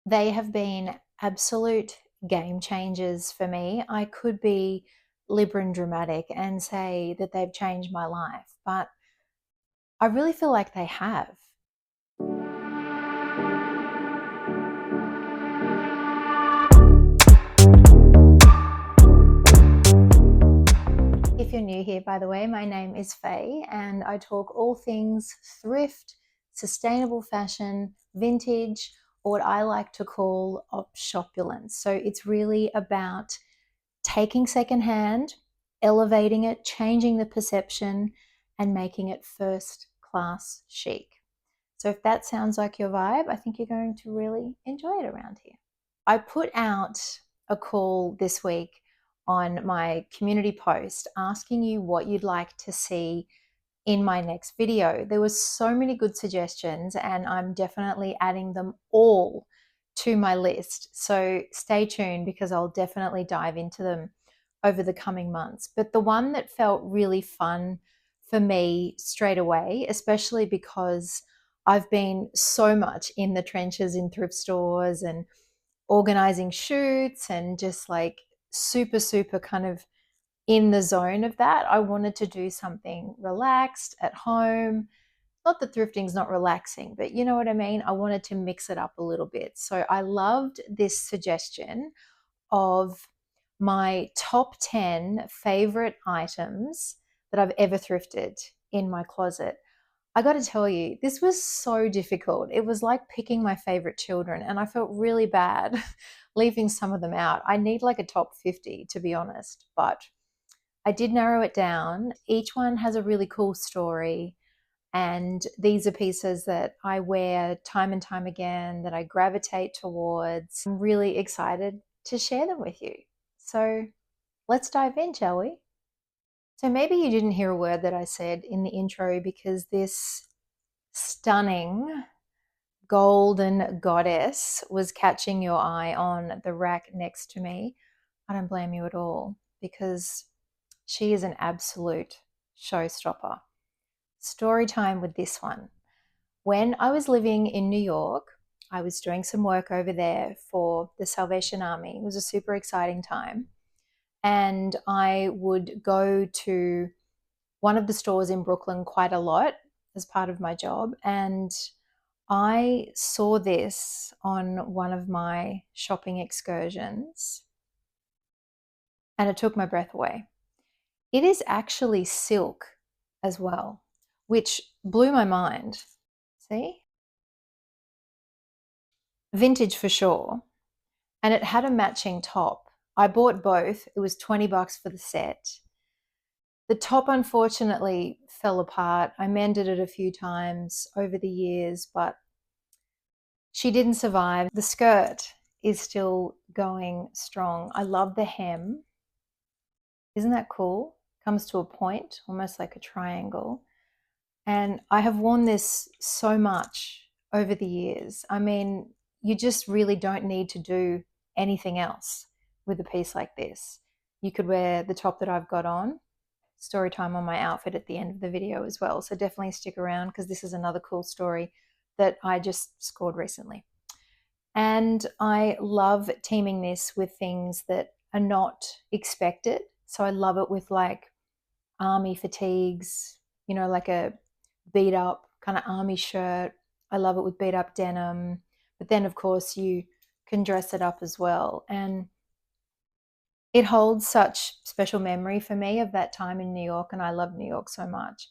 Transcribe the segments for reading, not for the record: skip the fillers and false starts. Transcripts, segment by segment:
They have been absolute game changers for me. I could be Libra and dramatic and say that they've changed my life, but I really feel like they have. If you're new here, by the way, my name is Faye and I talk all things thrift, sustainable fashion, vintage, or what I like to call opshopulence. So it's really about taking secondhand, elevating it, changing the perception, and making it first class chic. So if that sounds like your vibe, I think you're going to really enjoy it around here. I put out a call this week on my community post asking you what you'd like to see in my next video. There were so many good suggestions and I'm definitely adding them all to my list. So stay tuned because I'll definitely dive into them over the coming months. But the one that felt really fun for me straight away, especially because I've been so much in the trenches in thrift stores and organizing shoots and just like super kind of in the zone of that. I wanted to do something relaxed at home. Not that thrifting's not relaxing, but you know what I mean? I wanted to mix it up a little bit. So I loved this suggestion of my top 10 favorite items that I've ever thrifted in my closet. I got to tell you, this was so difficult. It was like picking my favorite children, and I felt really bad leaving some of them out. I need like a top 50, to be honest, but I did narrow it down. Each one has a really cool story, and these are pieces that I wear time and time again, that I gravitate towards. I'm really excited to share them with you. So let's dive in, shall we? So maybe you didn't hear a word that I said in the intro because this stunning golden goddess was catching your eye on the rack next to me. I don't blame you at all because she is an absolute showstopper. Story time with this one. When I was living in New York, I was doing some work over there for the Salvation Army. It was a super exciting time. And I would go to one of the stores in Brooklyn quite a lot as part of my job. And I saw this on one of my shopping excursions and it took my breath away. It is actually silk as well, which blew my mind. See? Vintage for sure. And it had a matching top. I bought both. It was $20 for the set. The top unfortunately fell apart. I mended it a few times over the years, but she didn't survive. The skirt is still going strong. I love the hem. Isn't that cool? Comes to a point, almost like a triangle. And I have worn this so much over the years. I mean, you just really don't need to do anything else with a piece like this. You could wear the top that I've got on. Story time on my outfit at the end of the video as well. So definitely stick around because this is another cool story that I just scored recently. And I love teaming this with things that are not expected. So I love it with like army fatigues, you know, like a beat up kind of army shirt. I love it with beat up denim. But then, of course, you can dress it up as well. And it holds such special memory for me of that time in New York. And I love New York so much.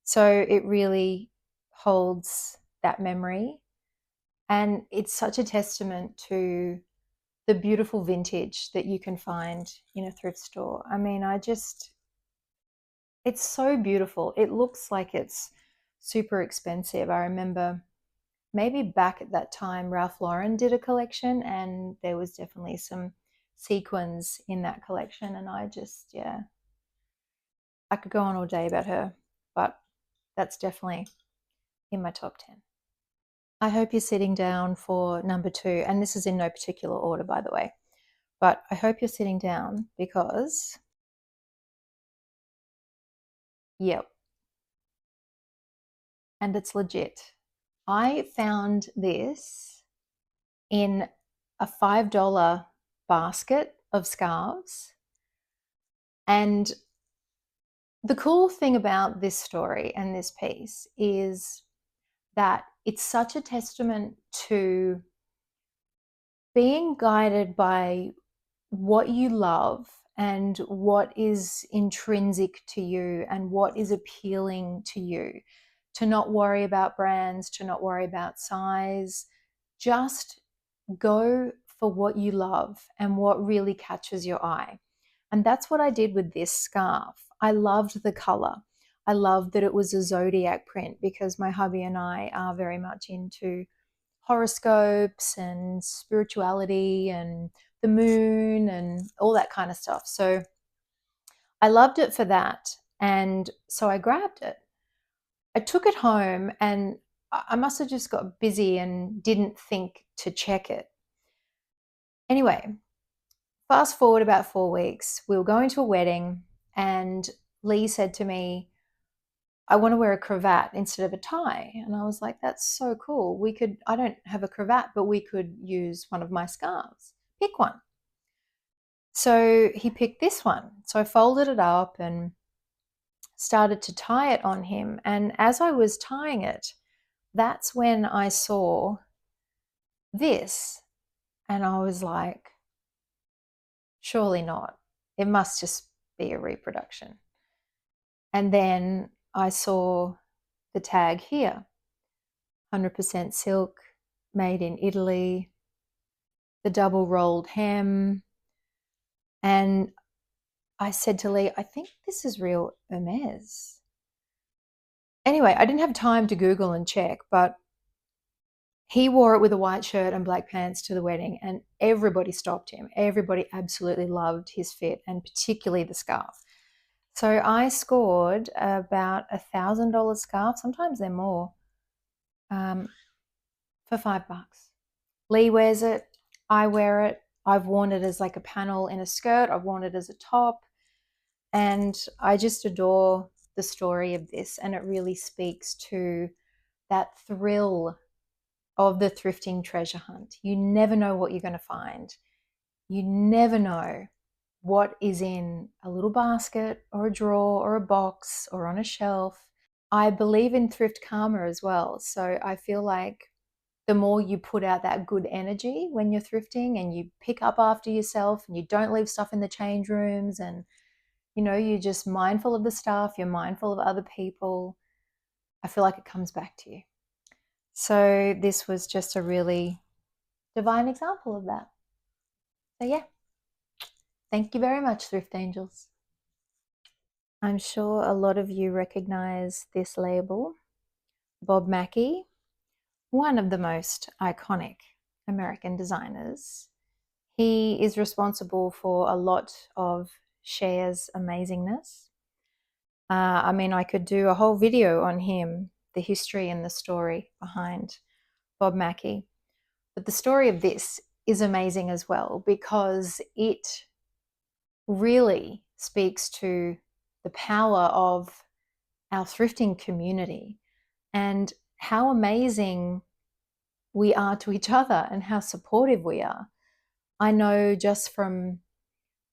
So it really holds that memory. And it's such a testament to the beautiful vintage that you can find in a thrift store. I mean, it's so beautiful. It looks like it's super expensive. I remember maybe back at that time, Ralph Lauren did a collection and there was definitely some sequins in that collection. And yeah, I could go on all day about her, but that's definitely in my top 10. I hope you're sitting down for number 2. And this is in no particular order, by the way, but I hope you're sitting down because, yep, and it's legit. I found this in a $5 basket of scarves. And the cool thing about this story and this piece is that it's such a testament to being guided by what you love and what is intrinsic to you and what is appealing to you, to not worry about brands, to not worry about size. Just go for what you love and what really catches your eye. And that's what I did with this scarf. I loved the color. I loved that it was a zodiac print because my hubby and I are very much into horoscopes and spirituality and the moon and all that kind of stuff. So I loved it for that. And so I grabbed it. I took it home and I must have just got busy and didn't think to check it. Anyway, fast forward about 4 weeks, we were going to a wedding and Lee said to me, I want to wear a cravat instead of a tie. And I was like, that's so cool. I don't have a cravat, but we could use one of my scarves. Pick one. So he picked this one. So I folded it up and started to tie it on him. And as I was tying it, that's when I saw this. And I was like, surely not. It must just be a reproduction. And then I saw the tag here, 100% silk, made in Italy, the double rolled hem. And I said to Lee, I think this is real Hermes. Anyway, I didn't have time to Google and check, but he wore it with a white shirt and black pants to the wedding, and everybody stopped him. Everybody absolutely loved his fit, and particularly the scarf. So I scored about $1,000 scarf, sometimes they're more, for $5. Lee wears it, I wear it. I've worn it as like a panel in a skirt. I've worn it as a top. And I just adore the story of this. And it really speaks to that thrill of the thrifting treasure hunt. You never know what you're going to find. You never know what is in a little basket or a drawer or a box or on a shelf. I believe in thrift karma as well. So I feel like the more you put out that good energy when you're thrifting and you pick up after yourself and you don't leave stuff in the change rooms and, you know, you're just mindful of the stuff, you're mindful of other people, I feel like it comes back to you. So this was just a really divine example of that. So yeah, thank you very much, Thrift Angels. I'm sure a lot of you recognize this label, Bob Mackie, one of the most iconic American designers. He is responsible for a lot of Cher's amazingness. I mean, I could do a whole video on him, the history and the story behind Bob Mackie. But the story of this is amazing as well because it really speaks to the power of our thrifting community and how amazing we are to each other and how supportive we are. I know just from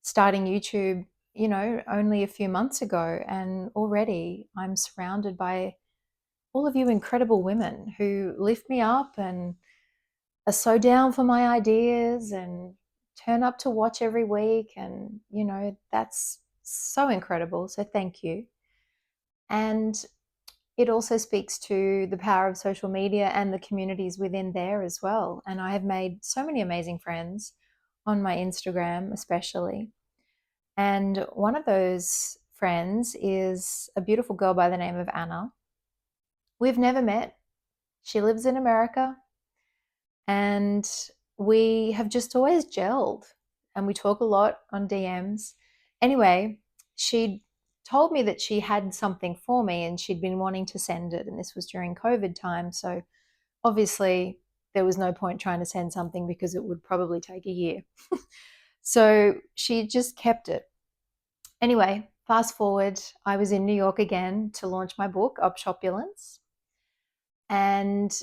starting YouTube, you know, only a few months ago, and already I'm surrounded by all of you incredible women who lift me up and are so down for my ideas and turn up to watch every week. And, you know, that's so incredible. So thank you. And it also speaks to the power of social media and the communities within there as well. And I have made so many amazing friends on my Instagram, especially. And one of those friends is a beautiful girl by the name of Anna. We've never met. She lives in America. And we have just always gelled. And we talk a lot on DMs. Anyway, she told me that she had something for me and she'd been wanting to send it. And this was during COVID time. So obviously there was no point trying to send something because it would probably take a year. So she just kept it. Anyway, fast forward, I was in New York again to launch my book, OPSHOPULENCE. And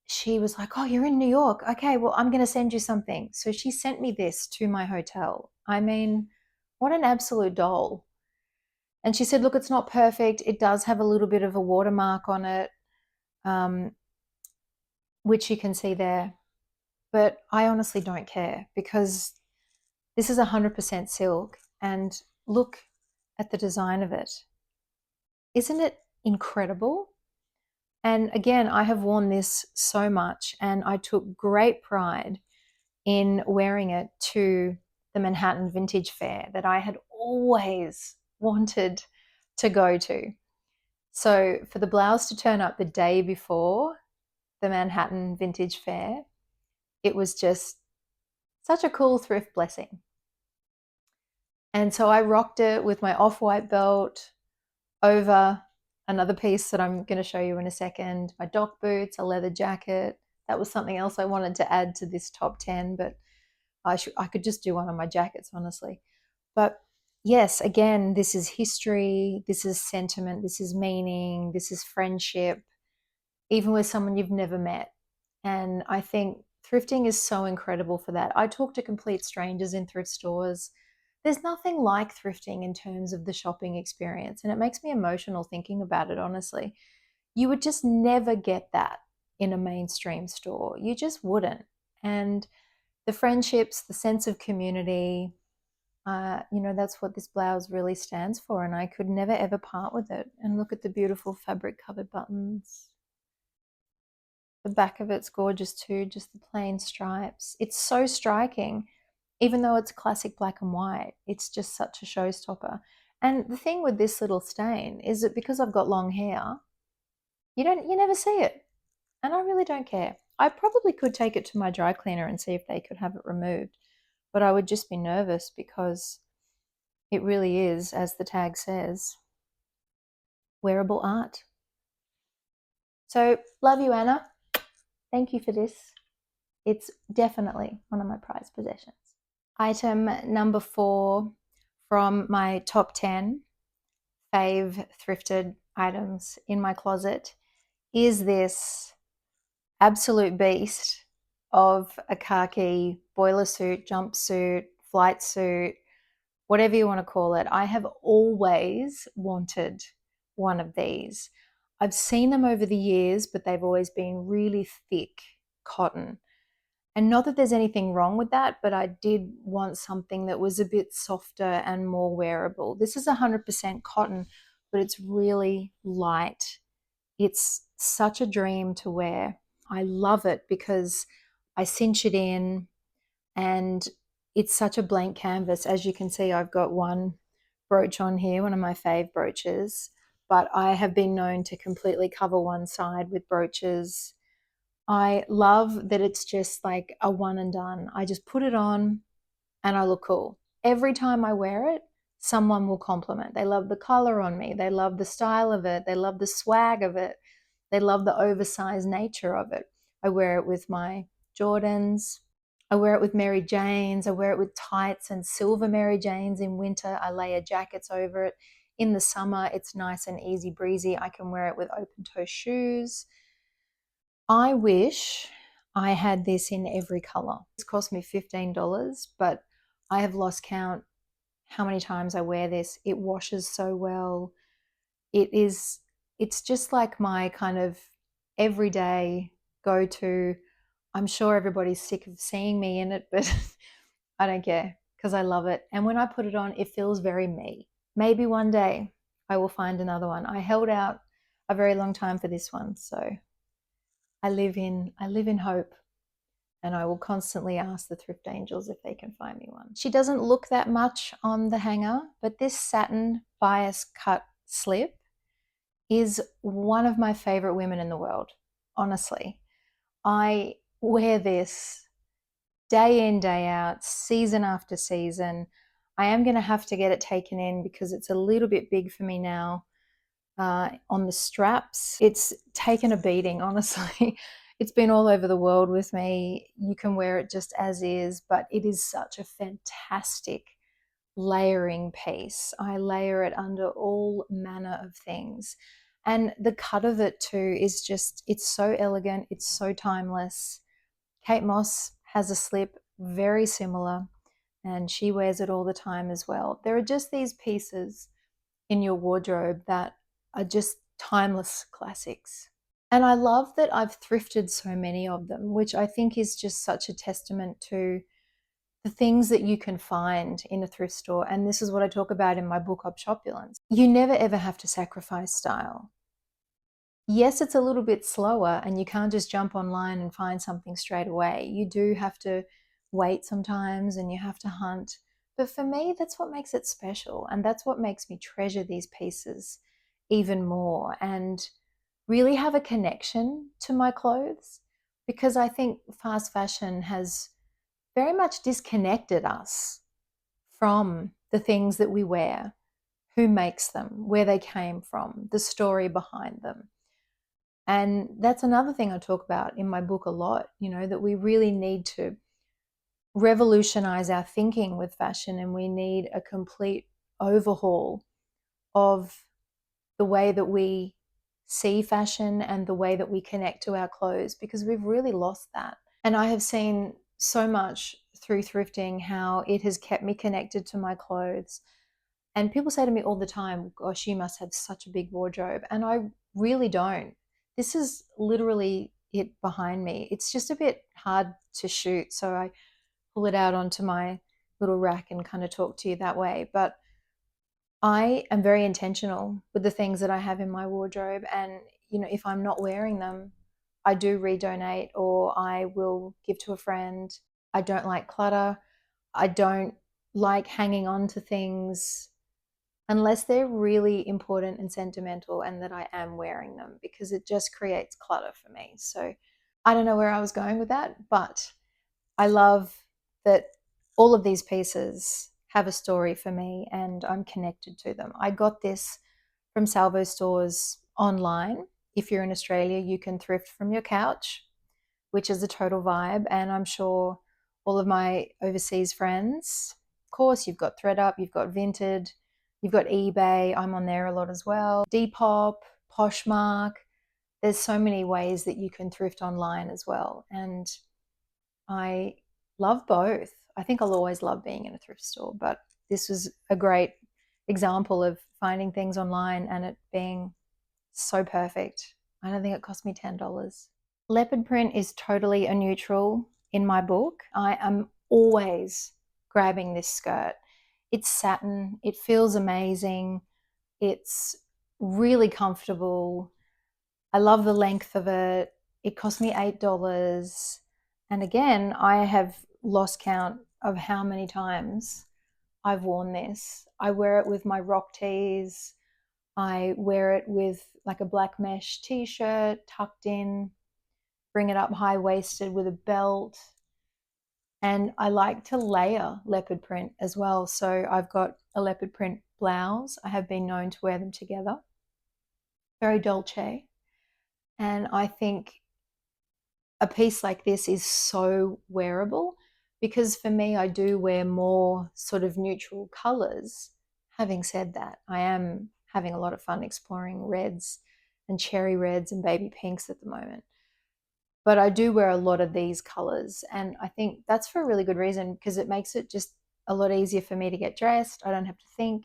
she was like, oh, you're in New York. Okay, well, I'm going to send you something. So she sent me this to my hotel. I mean, what an absolute doll. And she said, look, it's not perfect. It does have a little bit of a watermark on it, um, which you can see there. But I honestly don't care because this is 100% silk. And look at the design of it. Isn't it incredible? And again, I have worn this so much and I took great pride in wearing it to the Manhattan Vintage Fair that I had always wanted to go to. So for the blouse to turn up the day before the Manhattan Vintage Fair, it was just such a cool thrift blessing. And so I rocked it with my off-white belt over another piece that I'm going to show you in a second, my dock boots, a leather jacket. That was something else I wanted to add to this top 10, but I could just do one on my jackets, honestly. But yes, again, this is history, this is sentiment, this is meaning, this is friendship, even with someone you've never met. And I think thrifting is so incredible for that. I talk to complete strangers in thrift stores. There's nothing like thrifting in terms of the shopping experience. And it makes me emotional thinking about it, honestly. You would just never get that in a mainstream store. You just wouldn't. And the friendships, the sense of community, that's what this blouse really stands for. And I could never ever part with it. And look at the beautiful fabric covered buttons. The back of it's gorgeous too, just the plain stripes. It's so striking, even though it's classic black and white. It's just such a showstopper. And the thing with this little stain is that because I've got long hair, you never see it. And I really don't care. I probably could take it to my dry cleaner and see if they could have it removed, but I would just be nervous because it really is, as the tag says, wearable art. So love you, Anna. Thank you for this. It's definitely one of my prized possessions. Item number 4 from my top 10 fave thrifted items in my closet is this absolute beast of a khaki boiler suit, jumpsuit, flight suit, whatever you want to call it. I have always wanted one of these. I've seen them over the years, but they've always been really thick cotton. And not that there's anything wrong with that, but I did want something that was a bit softer and more wearable. This is 100% cotton, but it's really light. It's such a dream to wear. I love it because I cinch it in and it's such a blank canvas. As you can see, I've got one brooch on here, one of my fave brooches, but I have been known to completely cover one side with brooches. I love that it's just like a one and done. I just put it on and I look cool. Every time I wear it, someone will compliment. They love the color on me. They love the style of it. They love the swag of it. They love the oversized nature of it. I wear it with my Jordans. I wear it with Mary Janes. I wear it with tights and silver Mary Janes in winter. I layer jackets over it. In the summer, it's nice and easy breezy. I can wear it with open toe shoes. I wish I had this in every color. It's cost me $15, but I have lost count how many times I wear this. It washes so well. It's just like my kind of everyday go-to. I'm sure everybody's sick of seeing me in it, but I don't care because I love it. And when I put it on, it feels very me. Maybe one day I will find another one. I held out a very long time for this one, so I live in hope, and I will constantly ask the thrift angels if they can find me one. She doesn't look that much on the hanger, but this satin bias cut slip is one of my favorite women in the world. Honestly, I wear this day in, day out, season after season. I am going to have to get it taken in because it's a little bit big for me now. On the straps, it's taken a beating, honestly. It's been all over the world with me. You can wear it just as is, but it is such a fantastic layering piece. I layer it under all manner of things. And the cut of it too is just, it's so elegant, it's so timeless. Kate Moss has a slip very similar, and she wears it all the time as well. There are just these pieces in your wardrobe that are just timeless classics. And I love that I've thrifted so many of them, which I think is just such a testament to the things that you can find in a thrift store. And this is what I talk about in my book, OPSHOPULENCE. You never ever have to sacrifice style. Yes, it's a little bit slower and you can't just jump online and find something straight away. You do have to wait sometimes and you have to hunt. But for me, that's what makes it special. And that's what makes me treasure these pieces even more and really have a connection to my clothes, because I think fast fashion has very much disconnected us from the things that we wear, who makes them, where they came from, the story behind them. And that's another thing I talk about in my book a lot, that we really need to revolutionize our thinking with fashion, and we need a complete overhaul of the way that we see fashion and the way that we connect to our clothes, because we've really lost that. And I have seen so much through thrifting how it has kept me connected to my clothes. And people say to me all the time, gosh, you must have such a big wardrobe. And I really don't. This is literally it behind me. It's just a bit hard to shoot, so I pull it out onto my little rack and kind of talk to you that way. But I am very intentional with the things that I have in my wardrobe. And, if I'm not wearing them, I do redonate or I will give to a friend. I don't like clutter. I don't like hanging on to things unless they're really important and sentimental and that I am wearing them, because it just creates clutter for me. So I don't know where I was going with that, but I love that all of these pieces have a story for me and I'm connected to them. I got this from Salvo stores online. If you're in Australia, you can thrift from your couch, which is a total vibe. And I'm sure all of my overseas friends, of course, you've got ThredUp, you've got Vinted, you've got eBay. I'm on there a lot as well. Depop, Poshmark. There's so many ways that you can thrift online as well. And I love both. I think I'll always love being in a thrift store, but this was a great example of finding things online and it being so perfect. I don't think it cost me $10. Leopard print is totally a neutral in my book. I am always grabbing this skirt. It's satin. It feels amazing. It's really comfortable. I love the length of it. It cost me $8. And again, I have lost count of how many times I've worn this. I wear it with my rock tees. I wear it with like a black mesh t-shirt tucked in, bring it up high-waisted with a belt. And I like to layer leopard print as well. So I've got a leopard print blouse. I have been known to wear them together. Very dolce. And I think a piece like this is so wearable, because for me, I do wear more sort of neutral colors. Having said that, I am having a lot of fun exploring reds and cherry reds and baby pinks at the moment. But I do wear a lot of these colors, and I think that's for a really good reason, because it makes it just a lot easier for me to get dressed. I don't have to think,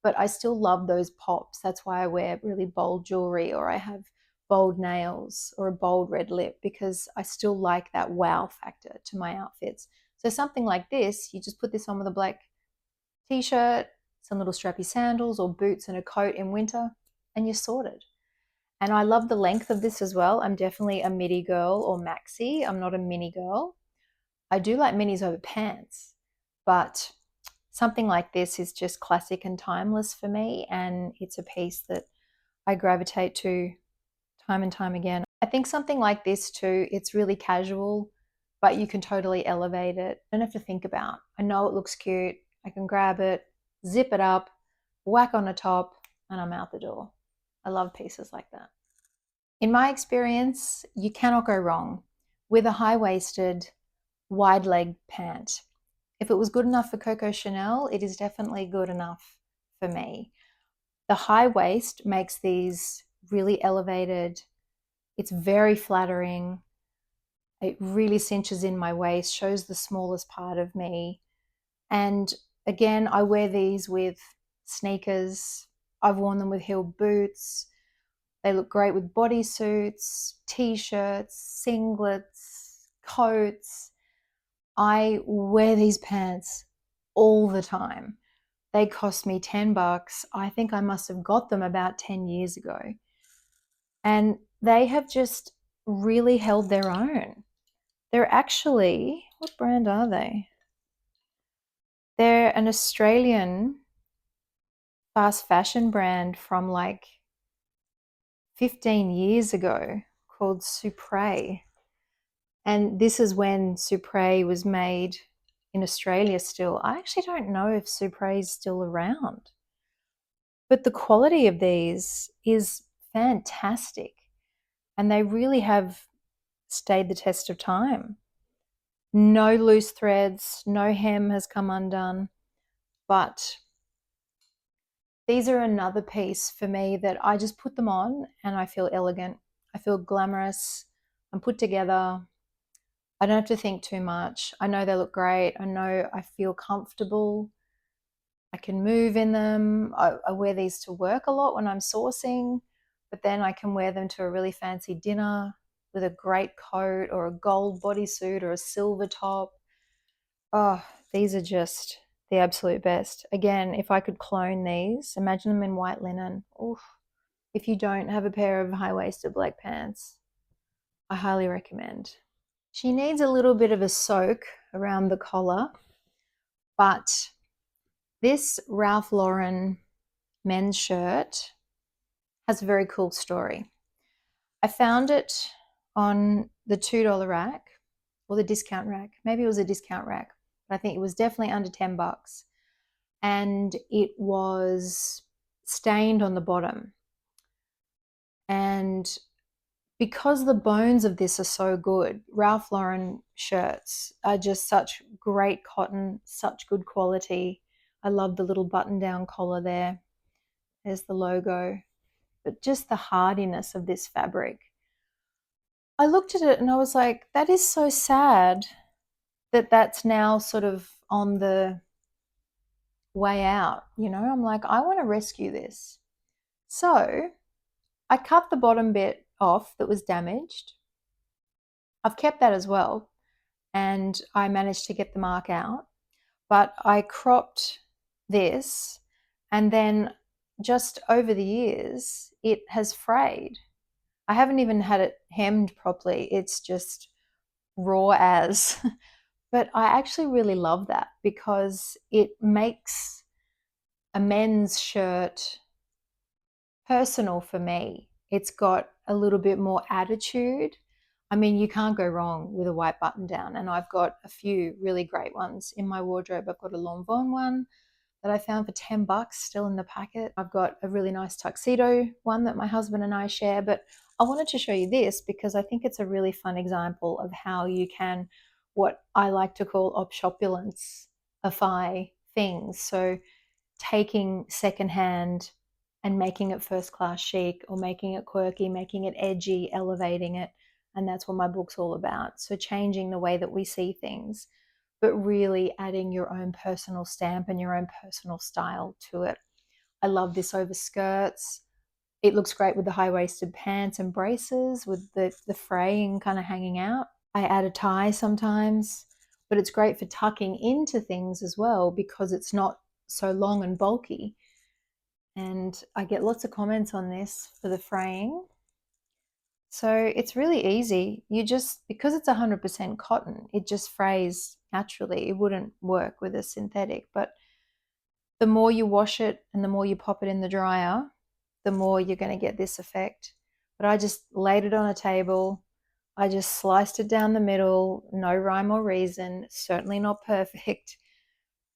but I still love those pops. That's why I wear really bold jewelry, or I have bold nails or a bold red lip, because I still like that wow factor to my outfits. So something like this, you just put this on with a black t-shirt, some little strappy sandals or boots and a coat in winter, and you're sorted. And I love the length of this as well. I'm definitely a midi girl or maxi. I'm not a mini girl. I do like minis over pants, but something like this is just classic and timeless for me, and it's a piece that I gravitate to time and time again. I think something like this too, it's really casual, but you can totally elevate it. I don't have to think about. I know it looks cute. I can grab it, zip it up, whack on the top, and I'm out the door. I love pieces like that. In my experience, you cannot go wrong with a high-waisted, wide-leg pant. If it was good enough for Coco Chanel, it is definitely good enough for me. The high waist makes these really elevated. It's very flattering. It really cinches in my waist, shows the smallest part of me. And again, I wear these with sneakers. I've worn them with heeled boots. They look great with bodysuits, t-shirts, singlets, coats. I wear these pants all the time. They cost me $10. I think I must have got them about 10 years ago. And they have just really held their own. They're actually, what brand are they? They're an Australian fast fashion brand from like 15 years ago called Supre. And this is when Supre was made in Australia still. I actually don't know if Supre is still around. But the quality of these is fantastic. And they really have stayed the test of time. No loose threads, no hem has come undone. But these are another piece for me that I just put them on and I feel elegant. I feel glamorous. I'm put together. I don't have to think too much. I know they look great. I know I feel comfortable. I can move in them. I wear these to work a lot when I'm sourcing, but then I can wear them to a really fancy dinner with a great coat or a gold bodysuit or a silver top. Oh, these are just the absolute best. Again, if I could clone these, imagine them in white linen. Oof. If you don't have a pair of high-waisted black pants, I highly recommend. She needs a little bit of a soak around the collar, but this Ralph Lauren men's shirt has a very cool story. I found it on the $2 rack or the discount rack. Maybe it was a discount rack, but I think it was definitely under $10. And it was stained on the bottom. And because the bones of this are so good, Ralph Lauren shirts are just such great cotton, such good quality. I love the little button-down collar there. There's the logo. But just the hardiness of this fabric. I looked at it and I was like, that is so sad that that's now sort of on the way out. You know, I'm like, I want to rescue this. So I cut the bottom bit off that was damaged. I've kept that as well. And I managed to get the mark out. But I cropped this, and then just over the years, it has frayed. I haven't even had it hemmed properly. It's just raw as. But I actually really love that because it makes a men's shirt personal for me. It's got a little bit more attitude. I mean, you can't go wrong with a white button down, and I've got a few really great ones in my wardrobe. I've got a Lanvin one that I found for $10 still in the packet. I've got a really nice tuxedo one that my husband and I share, but I wanted to show you this because I think it's a really fun example of how you can, what I like to call opshopulence-ify things. So taking secondhand and making it first class chic, or making it quirky, making it edgy, elevating it. And that's what my book's all about. So changing the way that we see things, but really adding your own personal stamp and your own personal style to it. I love this over skirts. It looks great with the high-waisted pants and braces with the fraying kind of hanging out. I add a tie sometimes, but it's great for tucking into things as well because it's not so long and bulky. And I get lots of comments on this for the fraying. So it's really easy. You just, because it's 100% cotton, it just frays naturally. It wouldn't work with a synthetic, but the more you wash it and the more you pop it in the dryer, the more you're going to get this effect. But I just laid it on a table. I just sliced it down the middle, no rhyme or reason, certainly not perfect.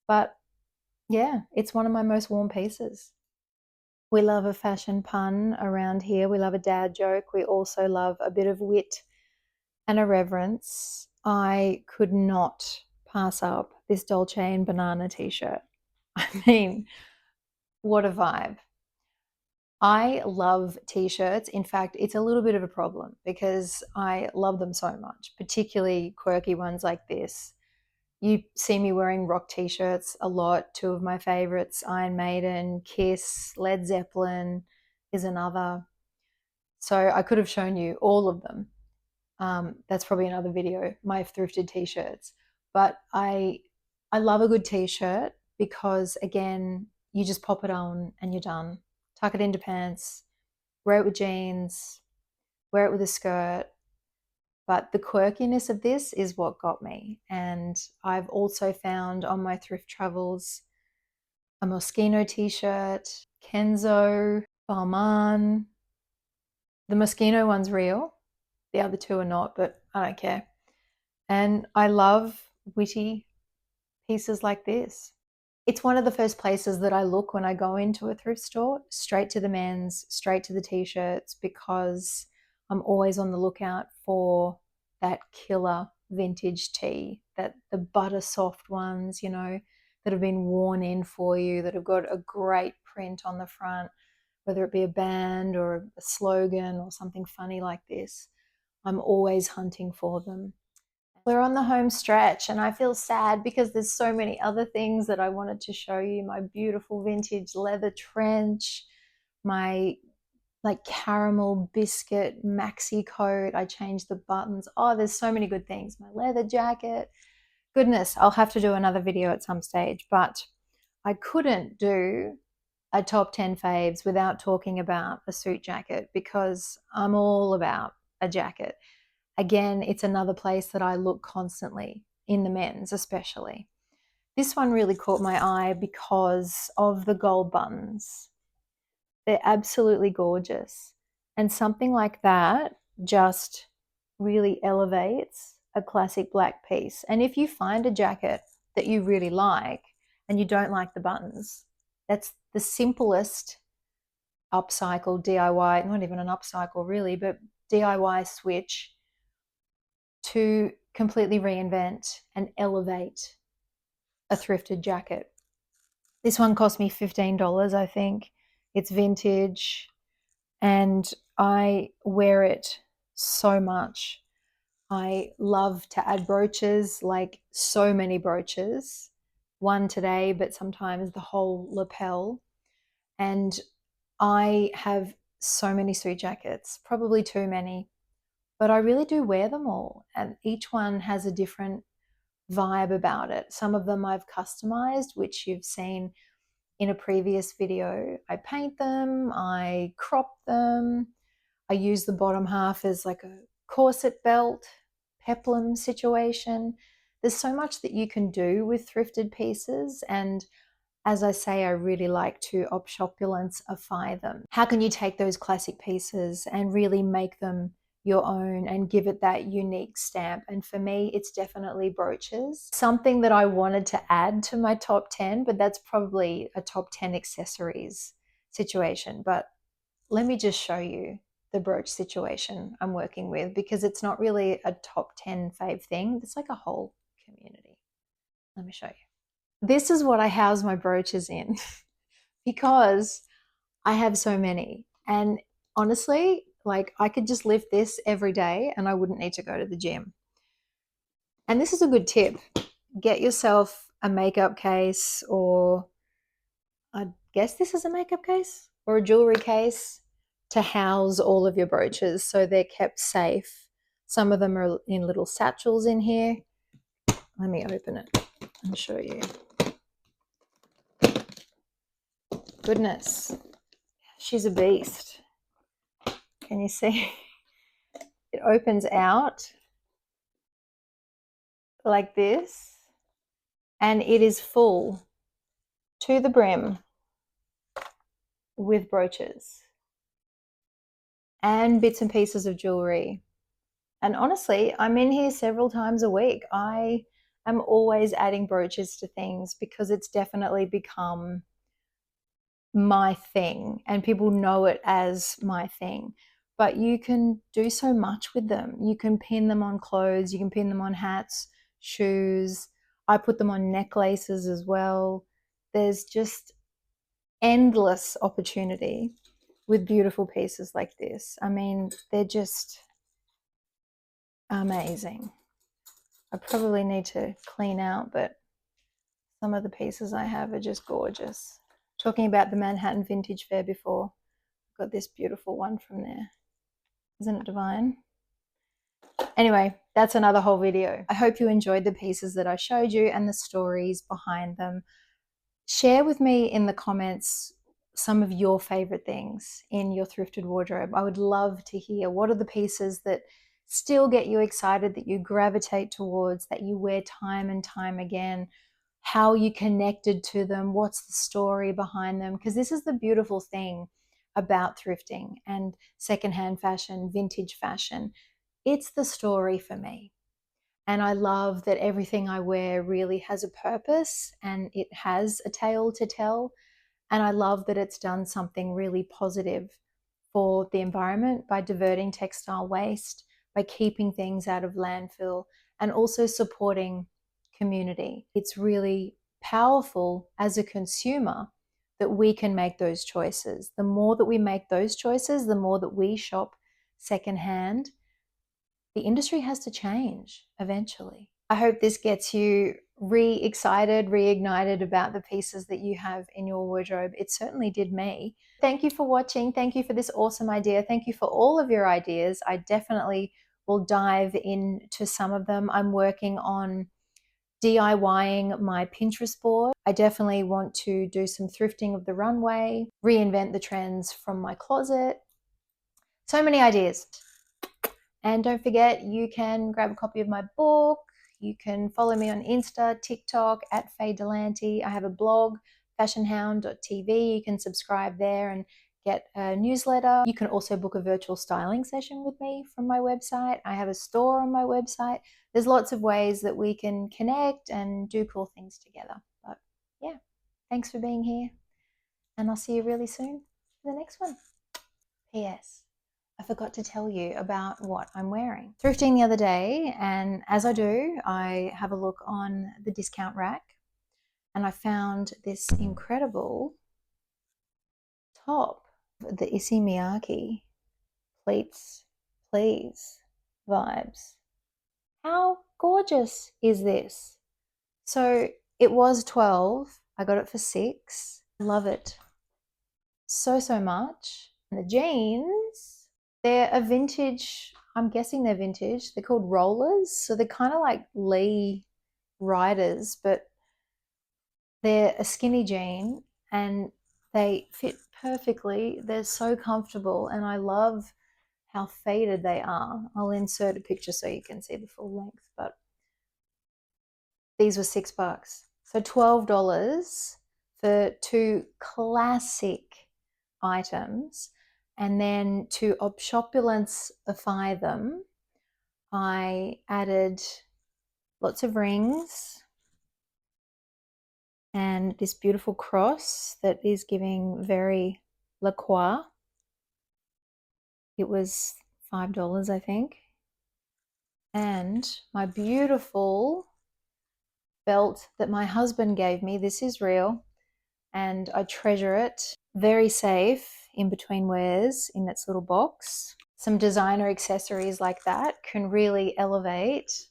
But yeah, it's one of my most worn pieces. We love a fashion pun around here. We love a dad joke. We also love a bit of wit and irreverence. I could not pass up this Dolce and Banana t-shirt. I mean, what a vibe. I love t-shirts. In fact, it's a little bit of a problem because I love them so much, particularly quirky ones like this. You see me wearing rock t-shirts a lot. Two of my favorites, Iron Maiden, Kiss, Led Zeppelin is another. So I could have shown you all of them. That's probably another video, my thrifted t-shirts. But I love a good t-shirt because, again, you just pop it on and you're done. Tuck it into pants, wear it with jeans, wear it with a skirt. But the quirkiness of this is what got me. And I've also found on my thrift travels a Moschino t-shirt, Kenzo, Balmain. The Moschino one's real. The other two are not, but I don't care. And I love witty pieces like this. It's one of the first places that I look when I go into a thrift store, straight to the men's, straight to the t-shirts, because I'm always on the lookout for that killer vintage tee, that the butter soft ones, you know, that have been worn in for you, that have got a great print on the front, whether it be a band or a slogan or something funny like this. I'm always hunting for them. We're on the home stretch and I feel sad because there's so many other things that I wanted to show you. My beautiful vintage leather trench, my like caramel biscuit maxi coat. I changed the buttons. Oh, there's so many good things. My leather jacket. Goodness, I'll have to do another video at some stage, but I couldn't do a top 10 faves without talking about a suit jacket because I'm all about a jacket. Again, it's another place that I look constantly, in the men's especially. This one really caught my eye because of the gold buttons. They're absolutely gorgeous. And something like that just really elevates a classic black piece. And if you find a jacket that you really like and you don't like the buttons, that's the simplest upcycle DIY, not even an upcycle really, but DIY switch to completely reinvent and elevate a thrifted jacket. This one cost me $15, I think. It's vintage and I wear it so much. I love to add brooches, like so many brooches. One today, but sometimes the whole lapel. And I have so many suit jackets, probably too many, but I really do wear them all. And each one has a different vibe about it. Some of them I've customized, which you've seen in a previous video. I paint them, I crop them, I use the bottom half as like a corset belt, peplum situation. There's so much that you can do with thrifted pieces, and as I say, I really like to obshopulence-ify them. How can you take those classic pieces and really make them your own and give it that unique stamp? And for me, it's definitely brooches. Something that I wanted to add to my top 10, but that's probably a top 10 accessories situation. But let me just show you the brooch situation I'm working with, because it's not really a top 10 fave thing. It's like a whole community. Let me show you. This is what I house my brooches in because I have so many. And honestly, like I could just lift this every day and I wouldn't need to go to the gym. And this is a good tip. Get yourself a makeup case, or I guess this is a makeup case or a jewelry case, to house all of your brooches so they're kept safe. Some of them are in little satchels in here. Let me open it and show you. Goodness, she's a beast. Can you see? It opens out like this and it is full to the brim with brooches and bits and pieces of jewelry. And honestly, I'm in here several times a week. I am always adding brooches to things because it's definitely become my thing and people know it as my thing. But you can do so much with them. You can pin them on clothes, you can pin them on hats, shoes. I put them on necklaces as well. There's just endless opportunity with beautiful pieces like this. I mean, they're just amazing. I probably need to clean out, but some of the pieces I have are just gorgeous. Talking about the Manhattan Vintage Fair before, I've got this beautiful one from there. Isn't it divine? Anyway, that's another whole video. I hope you enjoyed the pieces that I showed you and the stories behind them. Share with me in the comments some of your favorite things in your thrifted wardrobe. I would love to hear, what are the pieces that still get you excited, that you gravitate towards, that you wear time and time again, how you connected to them, what's the story behind them? Because this is the beautiful thing about thrifting and secondhand fashion, vintage fashion. It's the story for me. And I love that everything I wear really has a purpose and it has a tale to tell. And I love that it's done something really positive for the environment by diverting textile waste, by keeping things out of landfill, and also supporting community. It's really powerful as a consumer that we can make those choices. The more that we make those choices, the more that we shop secondhand, the industry has to change eventually. I hope this gets you re-excited, reignited about the pieces that you have in your wardrobe. It certainly did me. Thank you for watching. Thank you for this awesome idea. Thank you for all of your ideas. I definitely will dive into some of them. I'm working on DIYing my Pinterest board. I definitely want to do some thrifting of the runway, reinvent the trends from my closet. So many ideas. And don't forget, you can grab a copy of my book. You can follow me on Insta, TikTok, at Faye Delanty. I have a blog, fashionhound.tv. You can subscribe there and get a newsletter. You can also book a virtual styling session with me from my website. I have a store on my website. There's lots of ways that we can connect and do cool things together. But yeah, thanks for being here. And I'll see you really soon for the next one. P.S. I forgot to tell you about what I'm wearing. Thrifting the other day, and as I do, I have a look on the discount rack, and I found this incredible top, the Issey Miyake pleats, please vibes. How gorgeous is this? So it was 12. I got it for 6. I love it so much. And the jeans, they're a vintage, I'm guessing they're vintage. They're called rollers. So they're kind of like Lee riders, but they're a skinny jean and they fit perfectly. They're so comfortable and I love how faded they are. I'll insert a picture so you can see the full length, but these were $6. So $12 for 2 classic items. And then to opshopulence-ify them, I added lots of rings and this beautiful cross that is giving very La Croix. It was $5, I think. And my beautiful belt that my husband gave me. This is real and I treasure it. Very safe in between wears in its little box. Some designer accessories like that can really elevate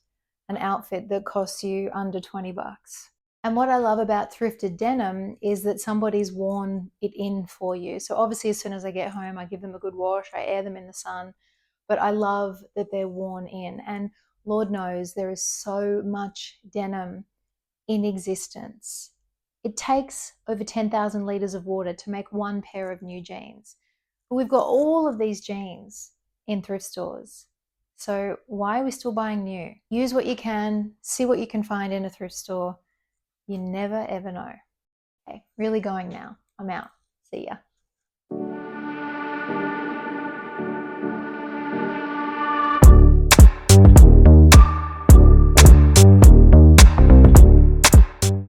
an outfit that costs you under 20 bucks. And what I love about thrifted denim is that somebody's worn it in for you. So obviously as soon as I get home, I give them a good wash, I air them in the sun, but I love that they're worn in. And Lord knows there is so much denim in existence. It takes over 10,000 litres of water to make one pair of new jeans. But we've got all of these jeans in thrift stores. So why are we still buying new? Use what you can, see what you can find in a thrift store. You never ever know. Okay, really going now. I'm out. See ya.